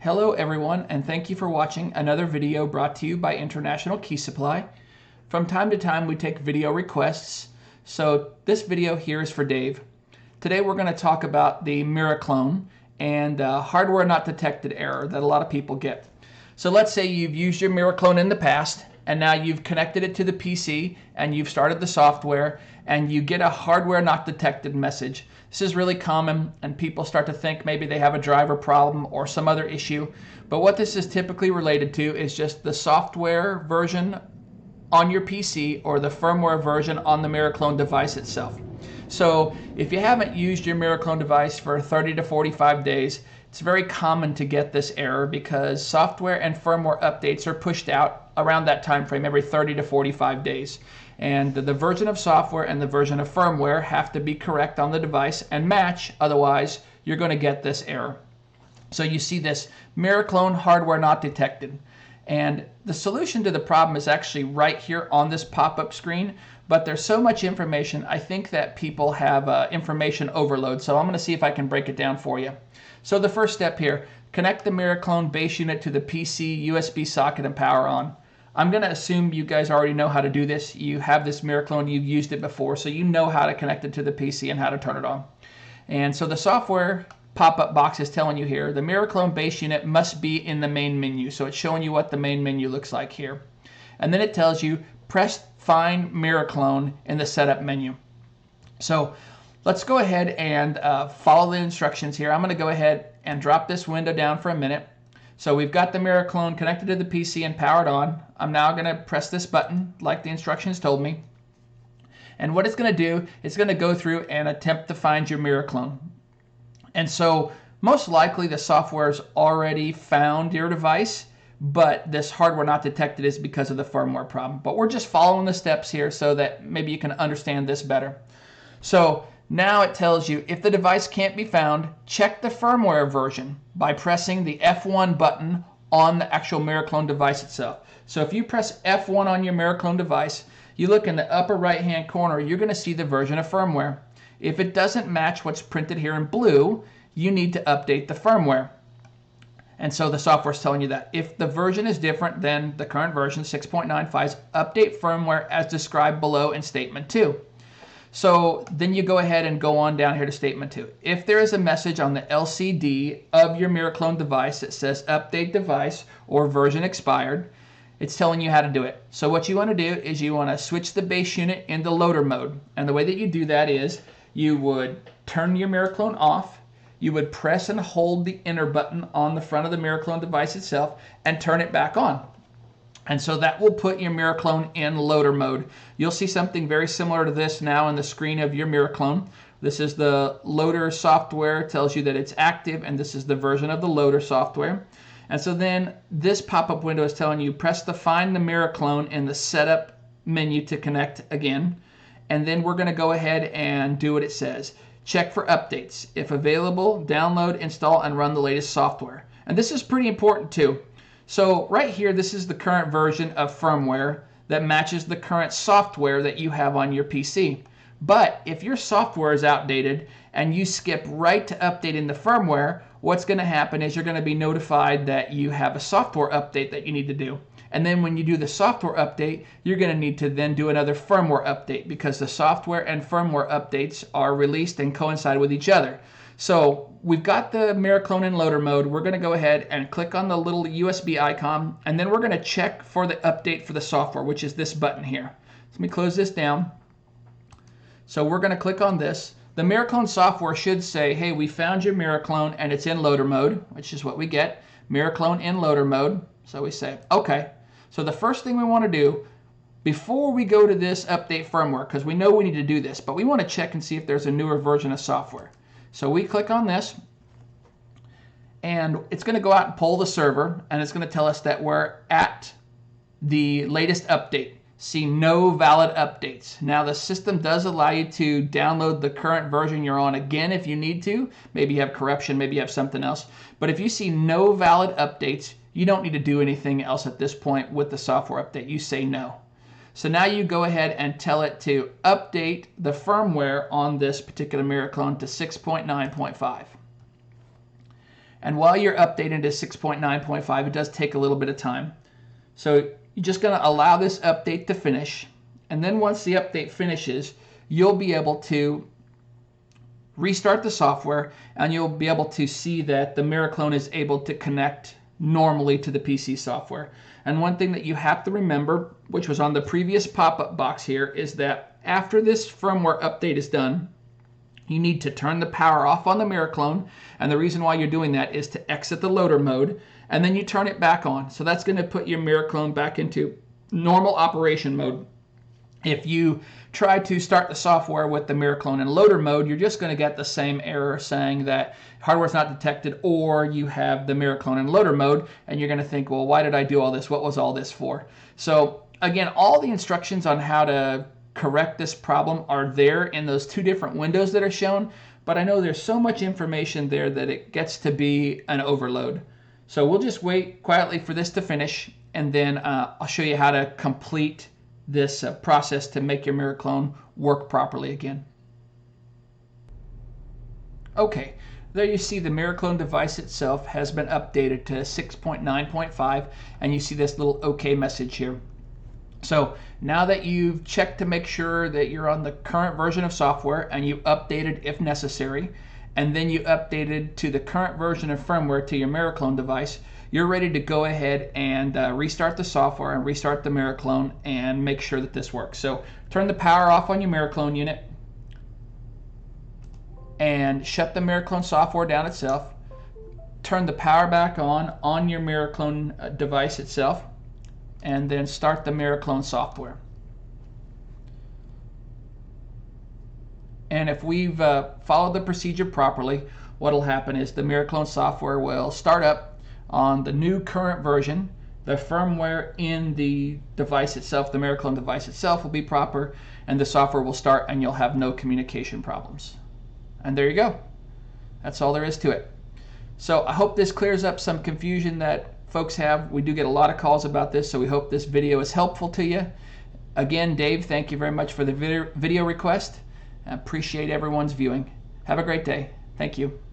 Hello everyone, and thank you for watching another video brought to you by International Key Supply. From time to time we take video requests, so this video here is for Dave. Today we're going to talk about the Miraclone and hardware not detected error that a lot of people get. So let's say you've used your Miraclone in the past and now you've connected it to the PC and you've started the software and you get a hardware not detected message. This is really common and people start to think maybe they have a driver problem or some other issue. But what this is typically related to is just the software version on your PC or the firmware version on the Miraclone device itself. So if you haven't used your Miraclone device for 30 to 45 days, it's very common to get this error because software and firmware updates are pushed out around that time frame every 30 to 45 days. And the version of software and the version of firmware have to be correct on the device and match, otherwise you're going to get this error. So you see this Miraclone hardware not detected. And the solution to the problem is actually right here on this pop-up screen, but there's so much information, I think that people have information overload. So I'm going to see if I can break it down for you. So the first step here, connect the Miraclone base unit to the PC USB socket and power on. I'm going to assume you guys already know how to do this. You have this Miraclone, you've used it before, so you know how to connect it to the PC and how to turn it on. And so the software pop-up box is telling you here, the Miraclone base unit must be in the main menu. So it's showing you what the main menu looks like here. And then it tells you, press Find Miraclone in the setup menu. So let's go ahead and follow the instructions here. I'm going to go ahead and drop this window down for a minute. So we've got the Miraclone connected to the PC and powered on. I'm now going to press this button like the instructions told me. And what it's going to do, it's going to go through and attempt to find your Miraclone. And so most likely the software's already found your device, but this hardware not detected is because of the firmware problem. But we're just following the steps here so that maybe you can understand this better. So now it tells you if the device can't be found, check the firmware version by pressing the F1 button on the actual Miraclone device itself. So if you press F1 on your Miraclone device, you look in the upper right hand corner, you're going to see the version of firmware. If it doesn't match what's printed here in blue, you need to update the firmware. And so the software is telling you that. If the version is different than the current version, 6.95's, update firmware as described below in statement 2. So then you go ahead and go on down here to statement 2. If there is a message on the LCD of your Miraclone device that says update device or version expired, it's telling you how to do it. So what you want to do is you want to switch the base unit into loader mode. And the way that you do that is you would turn your Miraclone off, you would press and hold the enter button on the front of the Miraclone device itself and turn it back on. And so that will put your Miraclone in loader mode. You'll see something very similar to this now on the screen of your Miraclone. This is the loader software. It tells you that it's active, and this is the version of the loader software. And so then this pop-up window is telling you press the Find the Miraclone in the setup menu to connect again. And then we're going to go ahead and do what it says. Check for updates. If available, download, install, and run the latest software. And this is pretty important too. So right here, this is the current version of firmware that matches the current software that you have on your PC. But if your software is outdated and you skip right to updating the firmware, what's going to happen is you're going to be notified that you have a software update that you need to do. And then when you do the software update, you're going to need to then do another firmware update because the software and firmware updates are released and coincide with each other. So we've got the Miraclone in loader mode. We're going to go ahead and click on the little USB icon, and then we're going to check for the update for the software, which is this button here. Let me close this down. So we're going to click on this. The Miraclone software should say, hey, we found your Miraclone and it's in loader mode, which is what we get. Miraclone in loader mode. So we say, okay. So the first thing we want to do before we go to this update firmware, because we know we need to do this, but we want to check and see if there's a newer version of software. So we click on this, and it's going to go out and pull the server, and it's going to tell us that we're at the latest update. See no valid updates. Now the system does allow you to download the current version you're on again if you need to. Maybe you have corruption, maybe you have something else. But if you see no valid updates, you don't need to do anything else at this point with the software update. You say no. So now you go ahead and tell it to update the firmware on this particular Miraclone to 6.9.5. And while you're updating to 6.9.5, it does take a little bit of time. So you're just going to allow this update to finish. And then once the update finishes, you'll be able to restart the software, and you'll be able to see that the Miraclone is able to connect normally to the PC software. And one thing that you have to remember, which was on the previous pop-up box here, is that after this firmware update is done, you need to turn the power off on the Miraclone, and the reason why you're doing that is to exit the loader mode, and then you turn it back on. So that's going to put your Miraclone back into normal operation mode. If you try to start the software with the Miraclone in loader mode, you're just going to get the same error saying that hardware is not detected, or you have the Miraclone in loader mode, and you're going to think, well, why did I do all this? What was all this for? So again, all the instructions on how to correct this problem are there in those two different windows that are shown, but I know there's so much information there that it gets to be an overload. So we'll just wait quietly for this to finish, and then I'll show you how to complete this process to make your Miraclone work properly again. Okay, there you see the Miraclone device itself has been updated to 6.9.5, and you see this little OK message here. So now that you've checked to make sure that you're on the current version of software, and you updated if necessary, and then you updated to the current version of firmware to your Miraclone device, you're ready to go ahead and restart the software and restart the Miraclone and make sure that this works. So turn the power off on your Miraclone unit and shut the Miraclone software down itself. Turn the power back on your Miraclone device itself, and then start the Miraclone software. And if we've followed the procedure properly, what will happen is the Miraclone software will start up on the new current version. The firmware in the device itself, the Miraclone device itself, will be proper, and the software will start, and you'll have no communication problems. And there you go. That's all there is to it. So I hope this clears up some confusion that folks have. We do get a lot of calls about this, so we hope this video is helpful to you. Again, Dave, thank you very much for the video request. I appreciate everyone's viewing. Have a great day. Thank you.